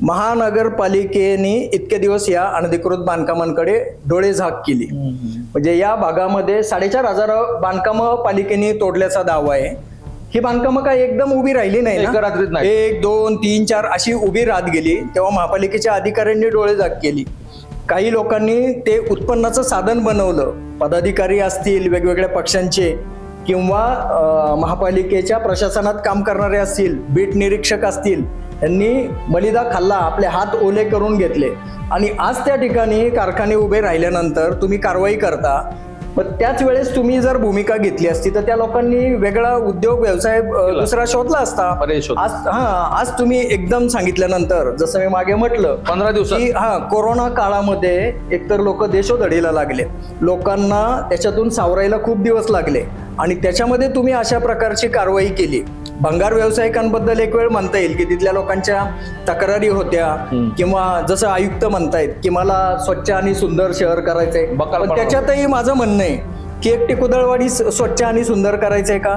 महानगरपालिकेने इतके दिवस या अनधिकृत बांधकामांकडे डोळेझाक केली. म्हणजे या भागामध्ये 4,500 बांधकामं पालिकेने तोडल्याचा दावा आहे. ही बांधकामं काय एकदम उभी राहिली नाही एका रात्रीत ना, नाही. 1, 2, 3, 4 अशी उभी राहत गेली. तेव्हा महापालिकेच्या अधिकाऱ्यांनी डोळेझाक केली. काही लोकांनी ते उत्पन्नाचं साधन बनवलं. पदाधिकारी असतील वेगवेगळ्या पक्षांचे किंवा महापालिकेच्या प्रशासनात काम करणारे असतील, बीट निरीक्षक असतील, यांनी मलिदा खाल्ला, आपले हात ओले करून घेतले. आणि आज त्या ठिकाणी कारखाने उभे राहिल्यानंतर तुम्ही कारवाई करता. पण त्याच वेळेस तुम्ही जर भूमिका घेतली असती तर त्या लोकांनी वेगळा उद्योग व्यवसाय दुसरा शोधला असता. आज तुम्ही एकदम सांगितल्यानंतर जसं मी मागे म्हटलं 15 दिवसात की कोरोना काळामध्ये एकतर लोक देशोधडीला लागले, लोकांना त्याच्यातून सावरायला खूप दिवस लागले आणि त्याच्यामध्ये तुम्ही अशा प्रकारची कारवाई केली. भंगार व्यावसायिकांबद्दल एक वेळ म्हणता येईल की तिथल्या लोकांच्या तक्रारी होत्या किंवा जसं आयुक्त म्हणतायत की मला स्वच्छ आणि सुंदर शहर करायचंय. पण त्याच्यातही माझं म्हणणं आहे की एक टिकुदळवाडी स्वच्छ आणि सुंदर करायचंय का?